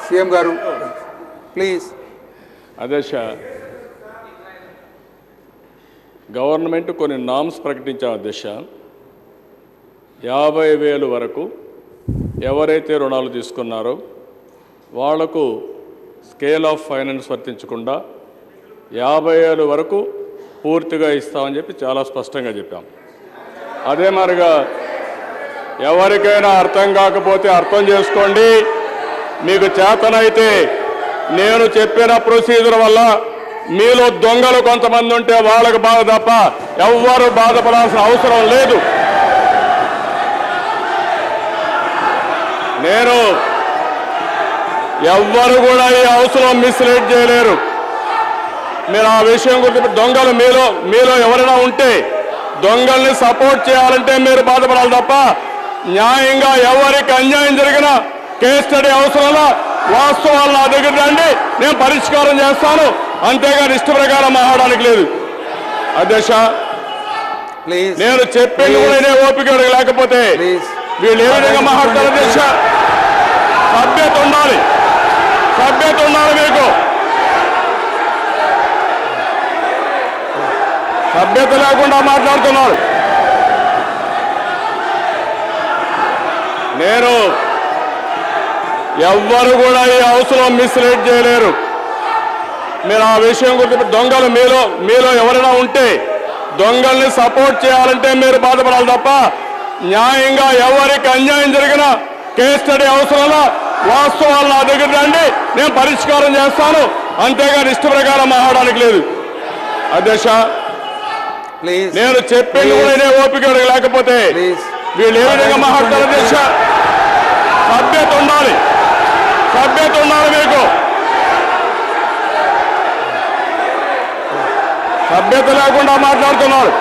CM గారు please. అధ్యక్ష, government కొన్ని నామ్స్ ప్రకటించాం అధ్యక్ష. 50,000 వరకు ఎవరైతే రుణాలు తీసుకున్నారో వాళ్లకు స్కేల్ ఆఫ్ ఫైనాన్స్ వర్తించకుండా 50,000 వరకు పూర్తిగా ఇస్తామని చెప్పి చాలా స్పష్టంగా చెప్పాం. అదే మరిగా ఎవరికైనా అర్థం కాకపోతే అర్థం చేసుకోండి. మీకు చేతనైతే నేను చెప్పిన ప్రొసీజర్ వల్ల మీలో దొంగలు కొంతమంది ఉంటే వాళ్ళకు బాధ తప్ప ఎవ్వరూ బాధపడాల్సిన అవసరం లేదు. నేను ఎవ్వరు కూడా ఈ హౌస్లో మిస్లీడ్ చేయలేరు. మీరు ఆ విషయం గురించి దొంగలు మీలో ఎవరైనా ఉంటే దొంగల్ని సపోర్ట్ చేయాలంటే మీరు బాధపడాలి తప్ప న్యాయంగా ఎవరికి అన్యాయం జరిగినా కేస్ స్టడీ అవసరంలా వాస్తవాలు నా దగ్గర రండి, నేను పరిష్కారం చేస్తాను. అంతేగాని ఇష్ట ప్రకారం మాట్లాడడానికి లేదు. అధ్యక్ష, నేను చెప్పింది కూడా ఇదే ఓపిక లేకపోతే వీళ్ళు ఏ విధంగా మాట్లాడతారు? అధ్యక్ష, సభ్యత ఉండాలి, సభ్యత ఉండాలి. మీకు సభ్యత లేకుండా మాట్లాడుతున్నారు. నేను ఎవ్వరు కూడా ఈ హౌస్లో మిస్లీడ్ చేయలేరు. మీరు ఆ విషయం గురించి దొంగలు మీలో ఎవరైనా ఉంటే దొంగల్ని సపోర్ట్ చేయాలంటే మీరు బాధపడాలి తప్ప న్యాయంగా ఎవరికి అన్యాయం జరిగినా కేస్ స్టడీ అవసరంలా వాస్తవాలు నా దగ్గర రండి, నేను పరిష్కారం చేస్తాను. అంతేగాని ఇష్ట ప్రకారం మాట్లాడడానికి లేదు. అధ్యక్ష, నేను చెప్పింది కూడా ఇదే ఓపిక లేకపోతే వీళ్ళు ఏ విధంగా మాట్లాడతారు? అధ్యక్ష, సభ్యత ఉండాలి, సభ్యత ఉండాలి. మీకు సభ్యత లేకుండా మాట్లాడుతున్నారు.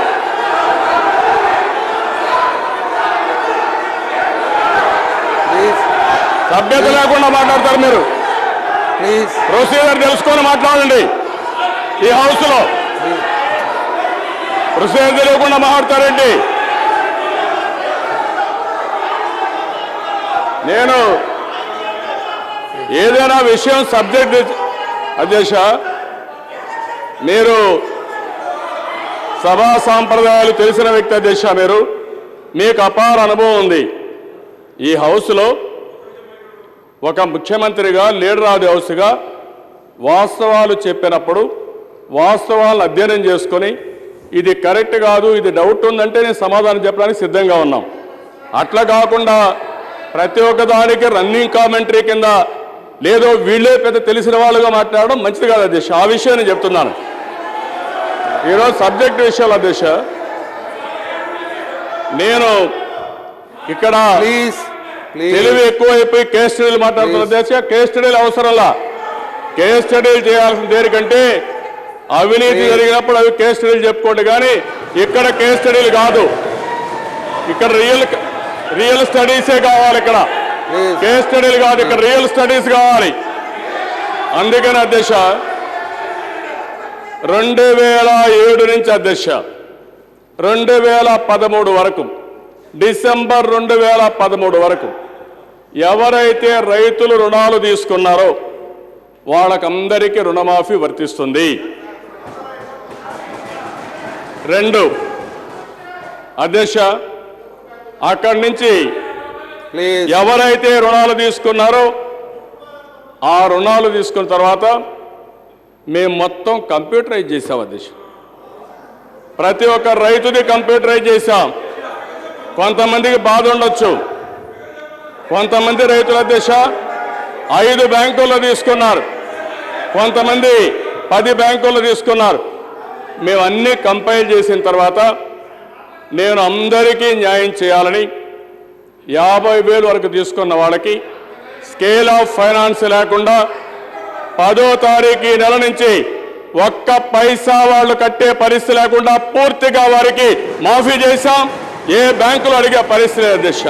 సభ్యత లేకుండా మాట్లాడతారు. మీరు ప్రొసీజర్ తెలుసుకొని మాట్లాడండి. ఈ హౌస్లో ప్రొసీజర్ తెలియకుండా మాట్లాడతారండి. నేను ఏదైనా విషయం సబ్జెక్ట్ అధ్యక్ష, మీరు సభా సాంప్రదాయాలు తెలిసిన వ్యక్తి అధ్యక్ష, మీకు అపార అనుభవం ఉంది. ఈ హౌస్లో ఒక ముఖ్యమంత్రిగా లీడర్ ఆఫ్ ది హౌస్గా వాస్తవాలు చెప్పినప్పుడు వాస్తవాలను అధ్యయనం చేసుకొని ఇది కరెక్ట్ కాదు, ఇది డౌట్ ఉందంటే నేను సమాధానం చెప్పడానికి సిద్ధంగా ఉన్నాం. అట్లా కాకుండా ప్రతి ఒక్కదానికి రన్నింగ్ కామెంటరీ కింద లేదో వీళ్ళే పెద్ద తెలిసిన వాళ్ళుగా మాట్లాడడం మంచిది కాదు అధ్యక్ష. ఆ విషయం నేను చెప్తున్నాను. ఈరోజు సబ్జెక్ట్ విషయాలు అధ్యక్ష, నేను ఇక్కడ తెలివి ఎక్కువైపోయి కేస్ స్టడీలు మాట్లాడుతున్న అధ్యక్ష. కేస్ స్టడీలు అవసరంలా. కేస్ స్టడీలు చేయాల్సిన దేనికంటే అవినీతి జరిగినప్పుడు అవి కేస్ స్టడీలు చెప్పుకోండి, కానీ ఇక్కడ కేస్ స్టడీలు కాదు. ఇక్కడ రియల్ స్టడీసే కావాలి. ఇక్కడ కేస్ స్టడీలు కాదు, ఇక్కడ రియల్ స్టడీస్ కావాలి. అందుకని అధ్యక్ష 2007 నుంచి అధ్యక్ష 2013 వరకు, డిసెంబర్ 2013 వరకు ఎవరైతే రైతులు రుణాలు తీసుకున్నారో వాళ్ళకందరికీ రుణమాఫీ వర్తిస్తుంది. 2 అధ్యక్ష, అక్కడి నుంచి ఎవరైతే రుణాలు తీసుకున్నారో ఆ రుణాలు తీసుకున్న తర్వాత మేము మొత్తం కంప్యూటరైజ్ చేసాం అధ్యక్ష. ప్రతి ఒక్క రైతుది కంప్యూటరైజ్ చేశాం. కొంతమందికి బాధ ఉండొచ్చు, కొంతమంది రైతుల అధ్యక్ష 5 బ్యాంకుల్లో తీసుకున్నారు, కొంతమంది 10 బ్యాంకుల్లో తీసుకున్నారు. మేము అన్నీ కంపైల్ చేసిన తర్వాత నేను అందరికీ న్యాయం చేయాలని 50,000 వరకు తీసుకున్న వాళ్ళకి స్కేల్ ఆఫ్ ఫైనాన్స్ లేకుండా 10వ తారీఖు ఈ నెల నుంచి ఒక్క పైసా వాళ్ళు కట్టే పరిస్థితి లేకుండా పూర్తిగా వారికి మాఫీ చేశాం. ఏ బ్యాంకులు అడిగే పరిస్థితి అధ్యక్ష.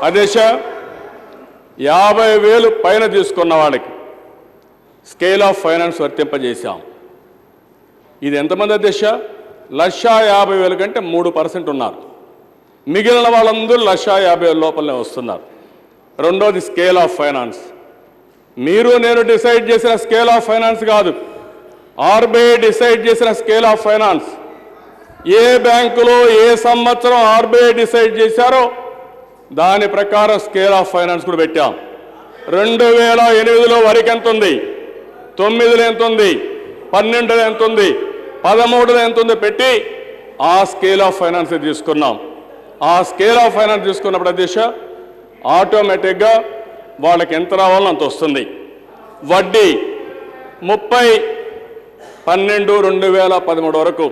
అధ్యక్ష 50,000 పైన తీసుకున్న వాళ్ళకి స్కేల్ ఆఫ్ ఫైనాన్స్ వర్తింపజేశాం. ఇది ఎంతమంది అధ్యక్ష? 1,50,000 కంటే 3% ఉన్నారు. మిగిలిన వాళ్ళందరూ 1,50,000 లోపలనే వస్తున్నారు. రెండోది స్కేల్ ఆఫ్ ఫైనాన్స్. మీరు నేను డిసైడ్ చేసిన స్కేల్ ఆఫ్ ఫైనాన్స్ కాదు, ఆర్బీఐ డిసైడ్ చేసిన స్కేల్ ఆఫ్ ఫైనాన్స్. ఏ బ్యాంకులో ఏ సంవత్సరం ఆర్బీఐ డిసైడ్ చేశారో దాని ప్రకారం స్కేల్ ఆఫ్ ఫైనాన్స్ కూడా పెట్టాం. 2008లో వరకు ఎంత ఉంది, 9లో ఎంత ఉంది, 12లో ఎంత ఉంది, 13లో ఎంత ఉంది పెట్టి ఆ స్కేల్ ఆఫ్ ఫైనాన్స్ తీసుకున్నాం. ఆ స్కేల్ ఆఫ్ ఫైనాన్స్ తీసుకున్నప్పుడు దిశ ఆటోమేటిక్గా వాళ్ళకి ఎంత రావాలో అంత వస్తుంది. వడ్డీ 30/12/2013 వరకు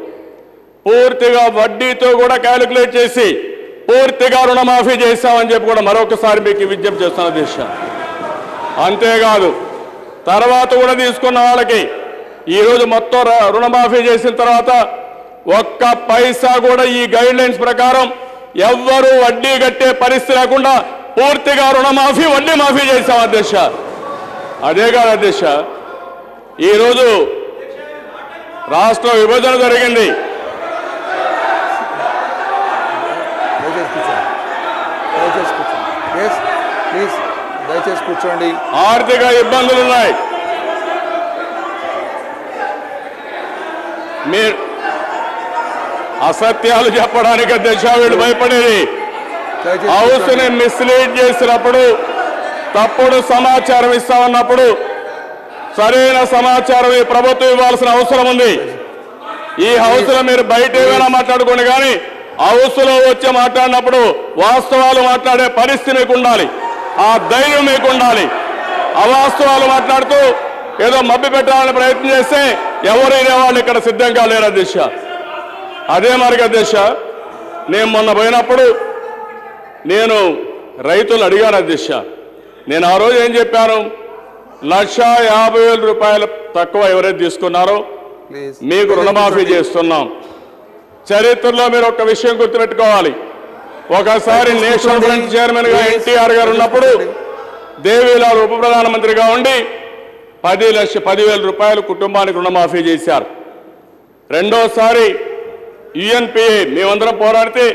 పూర్తిగా వడ్డీతో కూడా క్యాలిక్యులేట్ చేసి పూర్తిగా రుణమాఫీ చేశామని చెప్పి కూడా మరొకసారి మీకు విజ్ఞప్తి చేస్తున్న దిశ. అంతేకాదు తర్వాత కూడా తీసుకున్న వాళ్ళకి ఈరోజు మొత్తం రుణమాఫీ చేసిన తర్వాత ఒక్క పైసా కూడా ఈ గైడ్ లైన్స్ ప్రకారం ఎవ్వరూ వడ్డీ కట్టే పరిస్థితి లేకుండా పూర్తిగా రుణమాఫీ వడ్డీ మాఫీ చేశాం అధ్యక్ష. అదే కాదు అధ్యక్ష, ఈరోజు రాష్ట్ర విభజన జరిగింది. దయచేసి కూర్చోండి. ఆర్థిక ఇబ్బందులు ఉన్నాయి. మీరు అసత్యాలు చెప్పడానికి అధ్యక్ష వీళ్ళు భయపడేది. హౌస్ని మిస్లీడ్ చేసినప్పుడు, తప్పుడు సమాచారం ఇస్తామన్నప్పుడు సరైన సమాచారం ఈ ప్రభుత్వం ఇవ్వాల్సిన అవసరం ఉంది. ఈ హౌస్లో మీరు బయట ఏమైనా మాట్లాడుకోండి, కానీ హౌస్లో వచ్చి మాట్లాడినప్పుడు వాస్తవాలు మాట్లాడే పరిస్థితి మీకు ఉండాలి, ఆ ధైర్యం మీకు ఉండాలి. అవాస్తవాలు మాట్లాడుతూ ఏదో మభ్య పెట్టాలని ప్రయత్నం చేస్తే ఎవరైనా వాళ్ళు ఇక్కడ సిద్ధంగా లేరు అధ్యక్ష. అదే మరి అధ్యక్ష, నేను మొన్న పోయినప్పుడు నేను రైతులు అడిగాను అధ్యక్ష. నేను ఆ రోజు ఏం చెప్పాను, 1,50,000 రూపాయలు తక్కువ ఎవరైతే తీసుకున్నారో మీకు రుణమాఫీ చేస్తున్నాం. చరిత్రలో మీరు ఒక విషయం గుర్తుపెట్టుకోవాలి. ఒకసారి నేషనల్ ఫ్రంట్ చైర్మన్ గా ఎన్టీఆర్ గారు ఉన్నప్పుడు దేవీలాల్ ఉప ప్రధానమంత్రిగా ఉండి 10,000 రూపాయలు కుటుంబానికి రుణమాఫీ చేశారు. రెండోసారి యుఎన్పిఏ మేమందరం పోరాడితే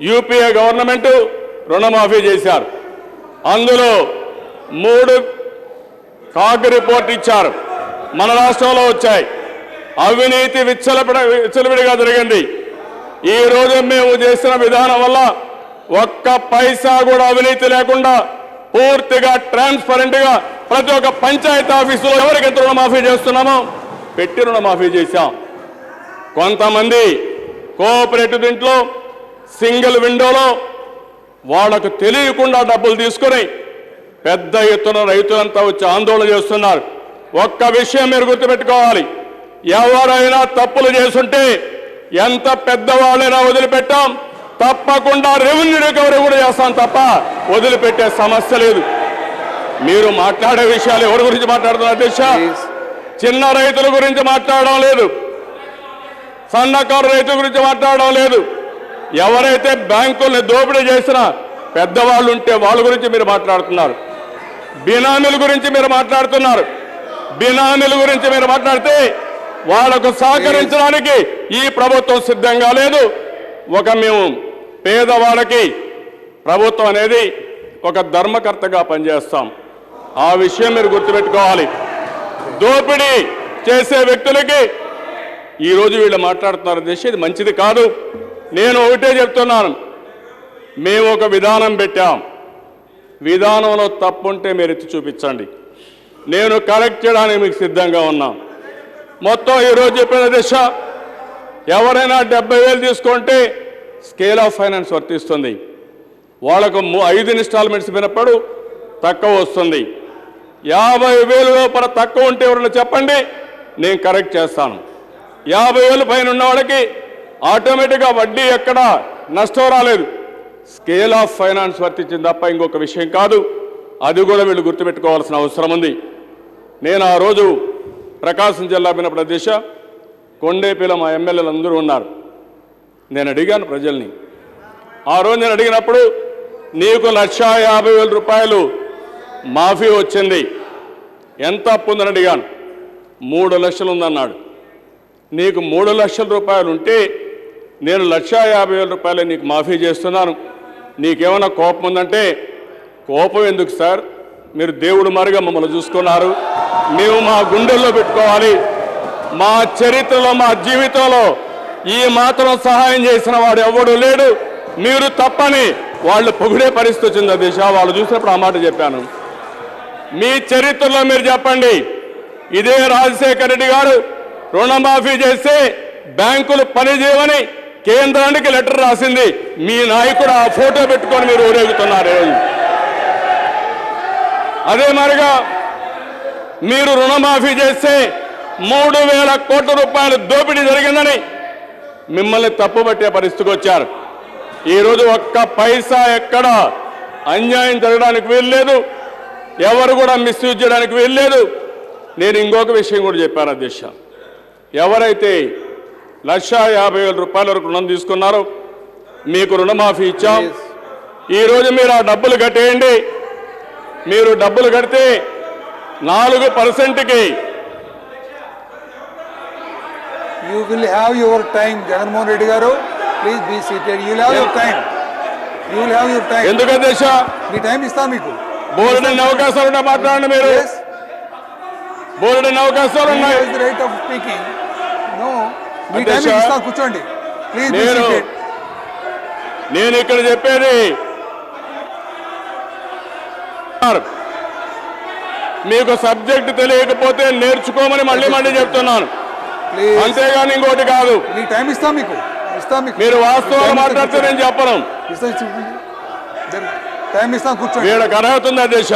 యూపీఏ గవర్నమెంట్ రుణమాఫీ చేశారు. అందులో 3 కాగ్ రిపోర్ట్ ఇచ్చారు, మన రాష్ట్రంలో వచ్చాయి. అవినీతి విచ్చలవిడిగా జరిగింది. ఈ రోజు మేము చేసిన విధానం వల్ల ఒక్క పైసా కూడా అవినీతి లేకుండా పూర్తిగా ట్రాన్స్పరెంట్ గా ప్రతి ఒక్క పంచాయతీ ఆఫీసులో ఎవరికి రుణమాఫీ చేస్తున్నామో పెట్టి రుణమాఫీ చేశాం. కొంతమంది కోఆపరేటివ్ దీంట్లో సింగిల్ విండోలో వాళ్లకు తెలియకుండా డబ్బులు తీసుకుని పెద్ద ఎత్తున రైతులంతా వచ్చి ఆందోళన చేస్తున్నారు. ఒక్క విషయం మీరు గుర్తుపెట్టుకోవాలి, ఎవరైనా తప్పులు చేసుంటే ఎంత పెద్దవాళ్ళైనా వదిలిపెట్టాం, తప్పకుండా రెవెన్యూ రికవరీ కూడా చేస్తాం తప్ప వదిలిపెట్టే సమస్య లేదు. మీరు మాట్లాడే విషయాలు ఎవరి గురించి మాట్లాడుతున్నారు అధ్యక్ష? చిన్న రైతుల గురించి మాట్లాడడం లేదు, సన్నకారు రైతుల గురించి మాట్లాడడం లేదు. ఎవరైతే బ్యాంకుల్ని దోపిడీ చేసినా పెద్దవాళ్ళు ఉంటే వాళ్ళ గురించి మీరు మాట్లాడుతున్నారు. బినామీల గురించి మీరు మాట్లాడుతున్నారు. బినామీల గురించి మీరు మాట్లాడితే వాళ్లకు సహకరించడానికి ఈ ప్రభుత్వం సిద్ధంగా లేదు. మేము పేదవాళ్ళకి ప్రభుత్వం అనేది ఒక ధర్మకర్తగా పనిచేస్తాం. ఆ విషయం మీరు గుర్తుపెట్టుకోవాలి. దోపిడీ చేసే వ్యక్తులకి ఈరోజు వీళ్ళు మాట్లాడుతున్నారు దేశ, ఇది మంచిది కాదు. నేను ఒకటే చెప్తున్నాను, మేము ఒక విధానం పెట్టాం, విధానంలో తప్పుంటే మీరు ఎత్తి చూపించండి, నేను కరెక్ట్ చేయడానికి మీకు సిద్ధంగా ఉన్నాం. మొత్తం ఈరోజు చెప్పిన దిశ, ఎవరైనా 70,000 తీసుకుంటే స్కేల్ ఆఫ్ ఫైనాన్స్ వర్తిస్తుంది. వాళ్ళకు 5 ఇన్స్టాల్మెంట్స్ వినప్పుడు తక్కువ వస్తుంది. 50,000 లోపల తక్కువ ఉంటే ఎవరైనా చెప్పండి, నేను కరెక్ట్ చేస్తాను. 50,000 పైన ఉన్న వాళ్ళకి ఆటోమేటిక్గా వడ్డీ ఎక్కడ నష్టం రాలేదు. స్కేల్ ఆఫ్ ఫైనాన్స్ వర్తించింది తప్ప ఇంకొక విషయం కాదు. అది కూడా వీళ్ళు గుర్తుపెట్టుకోవాల్సిన అవసరం ఉంది. నేను ఆ రోజు ప్రకాశం జిల్లా పోయినప్పుడు దిశ కొండేపల్లిలో మా ఎమ్మెల్యేలు అందరూ ఉన్నారు. నేను అడిగాను ప్రజల్ని, ఆ రోజు నేను అడిగినప్పుడు నీకు 1,50,000 రూపాయలు మాఫీ వచ్చింది, ఎంత అప్పు ఉందని అడిగాను. 3 లక్షలు ఉందన్నాడు. నీకు 3 లక్షల రూపాయలు ఉంటే నేను 1,50,000 రూపాయలు నీకు మాఫీ చేస్తున్నాను, నీకేమైనా కోపం ఉందంటే కోపం ఎందుకు సార్? మీరు దేవుడు మారిగా మమ్మల్ని చూసుకున్నారు. మేము మా గుండెల్లో పెట్టుకోవాలి. మా చరిత్రలో, మా జీవితంలో ఈ మాత్రం సహాయం చేసిన వాడు ఎవడు లేడు, మీరు తప్పని వాళ్ళు పొగిడే పరిస్థితి వచ్చింది అధ్యక్ష. వాళ్ళు చూసినప్పుడు ఆ మాట చెప్పాను. మీ చరిత్రలో మీరు చెప్పండి, ఇదే రాజశేఖర రెడ్డి గారు రుణమాఫీ చేస్తే బ్యాంకులు పనిచేయమని కేంద్రానికి లెటర్ రాసింది. మీ నాయకుడు ఆ ఫోటో పెట్టుకొని మీరు ఊరేగుతున్నారు. అదే మరిగా మీరు రుణమాఫీ చేస్తే 3,000 కోట్ల రూపాయలు దోపిడీ జరిగిందని మిమ్మల్ని తప్పుపట్టే పరిస్థితికి వచ్చారు. ఈరోజు ఒక్క పైసా ఎక్కడ అన్యాయం జరగడానికి వీల్లేదు, ఎవరు కూడా మిస్యూజ్ చేయడానికి వీల్లేదు. నేను ఇంకొక విషయం కూడా చెప్పాను అధ్యక్ష. ఎవరైతే 1,50,000 రూపాయల వరకు రుణం తీసుకున్నారో మీకు రుణమాఫీ ఇచ్చాం. ఈరోజు మీరు ఆ డబ్బులు కట్టేయండి. మీరు డబ్బులు కడితే 4%కి You will have your time, Jagannath Reddy garu. Please be seated. You will have your time. You will have your time. ఎందుకు అధ్యక్ష? మీ టైం ఇస్తాను మీకు. బోర్డుని అవకాశాలు ఉన్నాయి, మాట్లాడండి మీరు. బోర్డుని అవకాశాలు ఉన్నాయి. The right of speaking. No. Me time అధ్యక్ష, ఇస్తాను, కూర్చోండి. Please be seated. నేను ఇక్కడ చెప్పేది మీకు సబ్జెక్ట్ తెలియకపోతే నేర్చుకోమని మళ్ళీ మళ్ళీ చెప్తున్నాను, అంతేగాని ఇంకోటి కాదు. మీ టైం ఇస్తాం మీకు. మీరు వాస్తవాలు మాట్లాడితే నేను చెప్పను. టైం ఇస్తాను, కూర్చోండి. వీళ్ళకి అర్హత ఉంది అధ్యక్ష.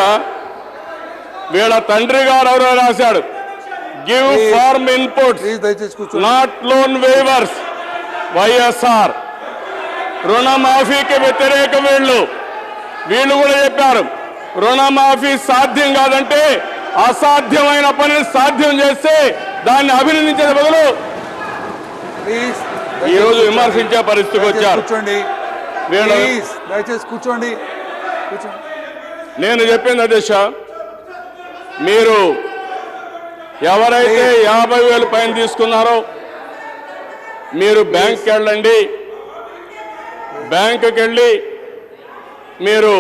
వీళ్ళ తండ్రి గారు ఎవరో రాశాడు, give farm inputs not loan waivers. YSR రుణమాఫీకి వ్యతిరేక వీళ్ళు కూడా చెప్పారు, రుణమాఫీ సాధ్యం కాదంటే అసాధ్యమైన పనిని సాధ్యం చేస్తే దాన్ని అభినందించే బదులు ఈరోజు విమర్శించే పరిస్థితికి వచ్చారు. దయచేసి కూర్చోండి. నేను చెప్పింది అధ్యక్ష, మీరు ఎవరైతే 50,000 పైన తీసుకున్నారో మీరు బ్యాంక్కి వెళ్ళండి. బ్యాంకుకి వెళ్ళి మీరు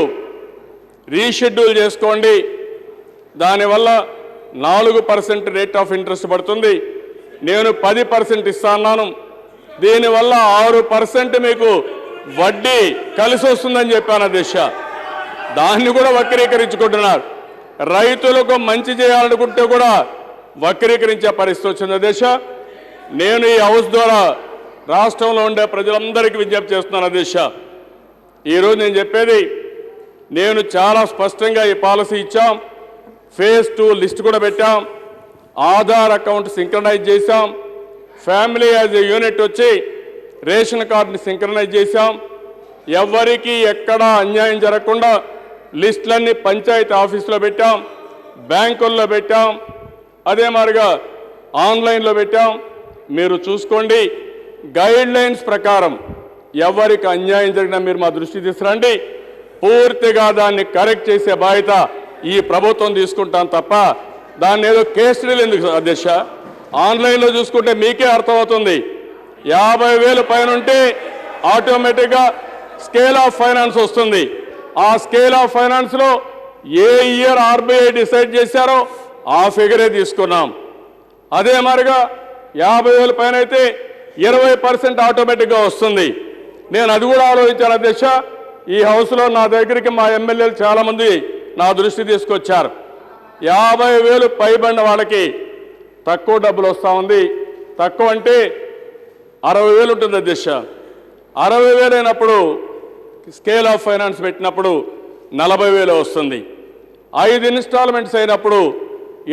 రీషెడ్యూల్ చేసుకోండి. దానివల్ల 4% రేట్ ఆఫ్ ఇంట్రెస్ట్ పడుతుంది. నేను 10% ఇస్తాను. దీనివల్ల 6% మీకు వడ్డీ కలిసి వస్తుందని చెప్పాను అధ్యక్ష. దాన్ని కూడా వక్రీకరించుకుంటున్నారు. రైతులకు మంచి చేయాలనుకుంటే కూడా వక్రీకరించే పరిస్థితి వచ్చింది అధ్యక్ష. నేను ఈ హౌస్ ద్వారా రాష్ట్రంలో ఉండే ప్రజలందరికీ విజ్ఞప్తి చేస్తున్నాను అధ్యక్ష. ఈరోజు నేను చెప్పేది, నేను చాలా స్పష్టంగా ఈ పాలసీ ఇచ్చాం. ఫేజ్ 2 లిస్ట్ కూడా పెట్టాం. ఆధార్ అకౌంట్ సింక్రనైజ్ చేశాం. ఫ్యామిలీ యాజ్ ఏ యూనిట్ వచ్చి రేషన్ కార్డుని సింక్రనైజ్ చేశాం. ఎవరికి ఎక్కడా అన్యాయం జరగకుండా లిస్టులన్నీ పంచాయతీ ఆఫీసులో పెట్టాం, బ్యాంకుల్లో పెట్టాం, అదే మాదిరిగా ఆన్లైన్లో పెట్టాం. మీరు చూసుకోండి. గైడ్ లైన్స్ ప్రకారం ఎవరికి అన్యాయం జరిగినా మీరు మా దృష్టి తీసుకురండి. పూర్తిగా దాన్ని కరెక్ట్ చేసే బాధ్యత ఈ ప్రభుత్వం తీసుకుంటాం తప్ప దాన్ని ఏదో కేసులు ఎందుకు అధ్యక్ష? ఆన్లైన్లో చూసుకుంటే మీకే అర్థమవుతుంది. 50,000 పైన ఉంటే ఆటోమేటిక్గా స్కేల్ ఆఫ్ ఫైనాన్స్ వస్తుంది. ఆ స్కేల్ ఆఫ్ ఫైనాన్స్లో ఏ ఇయర్ ఆర్బీఐ డిసైడ్ చేశారో ఆ ఫిగరే తీసుకున్నాం. అదే మాదిరిగా 50,000 పైన అయితే 20% ఆటోమేటిక్గా వస్తుంది. నేను అది కూడా ఆలోచించాను అధ్యక్ష. ఈ హౌస్లో నా దగ్గరికి మా ఎమ్మెల్యేలు చాలామంది నా దృష్టి తీసుకొచ్చారు. 50,000 పైబడిన వాళ్ళకి తక్కువ డబ్బులు వస్తూ ఉంది. తక్కువ అంటే 60,000 ఉంటుంది అధ్యక్ష. 60,000 అయినప్పుడు స్కేల్ ఆఫ్ ఫైనాన్స్ పెట్టినప్పుడు 40,000 వస్తుంది. 5 ఇన్స్టాల్మెంట్స్ అయినప్పుడు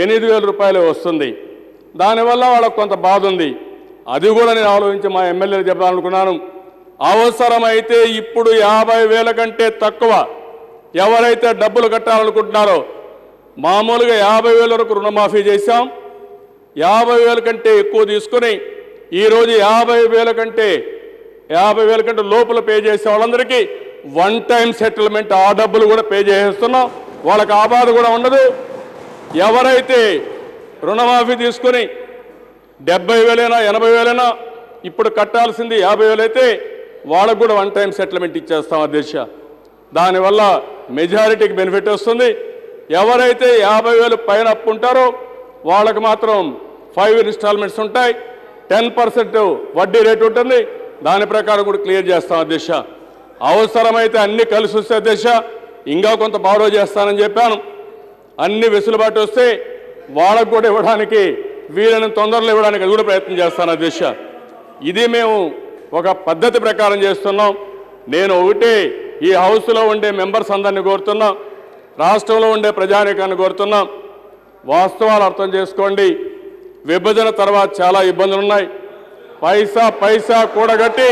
8,000 రూపాయలు వస్తుంది. దానివల్ల వాళ్ళకు కొంత బాధ ఉంది. అది కూడా నేను ఆలోచించి మా ఎమ్మెల్యేలు చెప్పాలనుకున్నాను. అవసరమైతే ఇప్పుడు 50,000 కంటే తక్కువ ఎవరైతే డబ్బులు కట్టాలనుకుంటున్నారో మామూలుగా 50,000 వరకు రుణమాఫీ చేశాం. 50,000 కంటే ఎక్కువ తీసుకుని ఈరోజు 50,000 కంటే లోపల పే చేసే వాళ్ళందరికీ 1 టైం సెటిల్మెంట్ ఆ డబ్బులు కూడా పే చేసేస్తున్నాం. వాళ్ళకి ఆ బాధ కూడా ఉండదు. ఎవరైతే రుణమాఫీ తీసుకుని 70,000 80,000 ఇప్పుడు కట్టాల్సింది 50,000 అయితే వాళ్ళకు కూడా 1 టైం సెటిల్మెంట్ ఇచ్చేస్తాం అధ్యక్ష. దానివల్ల మెజారిటీకి బెనిఫిట్ వస్తుంది. ఎవరైతే 50,000 పైన అప్పు ఉంటారో వాళ్ళకి మాత్రం 5 ఇన్స్టాల్మెంట్స్ ఉంటాయి. 10% వడ్డీ రేటు ఉంటుంది. దాని ప్రకారం కూడా క్లియర్ చేస్తాం అధ్యక్ష. అవసరమైతే అన్ని కలిసి వస్తే అధ్యక్ష ఇంకా కొంత బారో చేస్తానని చెప్పాను. అన్ని వెసులుబాటు వస్తే వాళ్ళకు కూడా ఇవ్వడానికి వీలైన తొందరలో ఇవ్వడానికి అది కూడా ప్రయత్నం చేస్తాను అధ్యక్ష. ఇది మేము ఒక పద్ధతి ప్రకారం చేస్తున్నాం. నేను ఒకటే ఈ హౌస్లో ఉండే మెంబర్స్ అందరినీ కోరుతున్నాం, రాష్ట్రంలో ఉండే ప్రజానీకాన్ని కోరుతున్నాం, వాస్తవాలు అర్థం చేసుకోండి. విభజన తర్వాత చాలా ఇబ్బందులు ఉన్నాయి. పైసా పైసా కూడగట్టి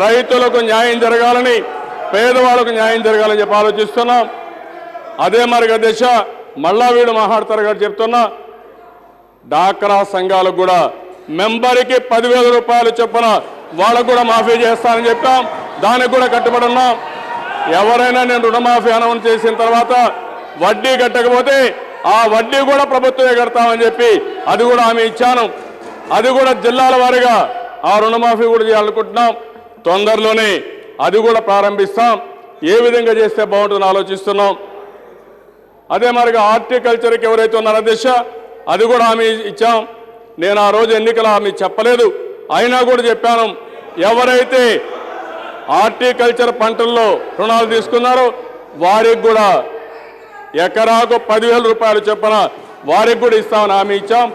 రైతులకు న్యాయం జరగాలని, పేదవాళ్ళకు న్యాయం జరగాలని చెప్పి ఆలోచిస్తున్నాం. అదే మరి అధ్యక్ష మళ్ళా వీడు మాట్లాడతారు కాబట్టి చెప్తున్నా, డాక్రా సంఘాలకు కూడా మెంబర్కి 10,000 రూపాయలు చొప్పున వాళ్ళకు కూడా మాఫీ చేస్తానని చెప్పాం. దానికి కూడా కట్టుబడి ఉన్నాం. ఎవరైనా నేను రుణమాఫీ అనౌన్స్ చేసిన తర్వాత వడ్డీ కట్టకపోతే ఆ వడ్డీ కూడా ప్రభుత్వమే కడతామని చెప్పి అది కూడా హామీ ఇచ్చాను. అది కూడా జిల్లాల వారీగా ఆ రుణమాఫీ కూడా చేయాలనుకుంటున్నాం. తొందరలోనే అది కూడా ప్రారంభిస్తాం. ఏ విధంగా చేస్తే బాగుంటుందని ఆలోచిస్తున్నాం. అదే మరిగా హార్టికల్చర్కి ఎవరైతే ఉన్నారో అధ్యక్ష అది కూడా హామీ ఇచ్చాం. నేను ఆ రోజు ఎన్నికల హామీ చెప్పలేదు, అయినా కూడా చెప్పాను. ఎవరైతే హార్టికల్చర్ పంటల్లో రుణాలు తీసుకున్నారో వారికి కూడా ఎకరాకు 10,000 రూపాయలు చొప్పున వారికి కూడా ఇస్తామని హామీ ఇచ్చాం.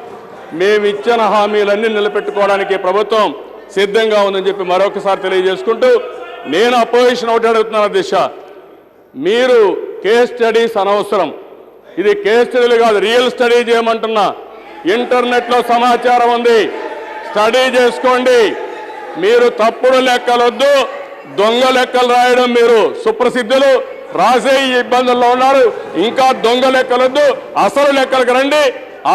మేము ఇచ్చిన హామీలన్నీ నిలబెట్టుకోవడానికి ప్రభుత్వం సిద్ధంగా ఉందని చెప్పి మరొకసారి తెలియజేసుకుంటూ, నేను అపోజిషన్ ఒకటి అడుగుతున్నాను అధ్యక్ష, మీరు కేస్ స్టడీస్ అనవసరం. ఇది కేస్ స్టడీలు కాదు, రియల్ స్టడీ చేయమంటున్నా. ఇంటర్నెట్లో సమాచారం ఉంది, స్టడీ చేసుకోండి. మీరు తప్పుడు లెక్కలొద్దు, దొంగ లెక్కలు రాయడం మీరు సుప్రసిద్ధులు. రాసే ఈ ఇబ్బందుల్లో ఉన్నారు. ఇంకా దొంగ లెక్కలొద్దు, అసలు లెక్కలకు రండి.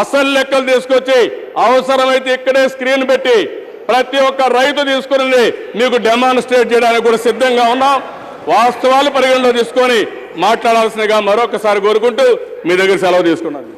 అసలు లెక్కలు తీసుకొచ్చి అవసరమైతే ఇక్కడే స్క్రీన్ పెట్టి ప్రతి ఒక్క రైతు తీసుకుని మీకు డెమాన్స్ట్రేట్ చేయడానికి కూడా సిద్ధంగా ఉన్నాం. వాస్తవాలు పరిగణలో తీసుకొని మాట్లాడాల్సిందిగా మరొకసారి కోరుకుంటూ మీ దగ్గర సెలవు తీసుకున్నాను.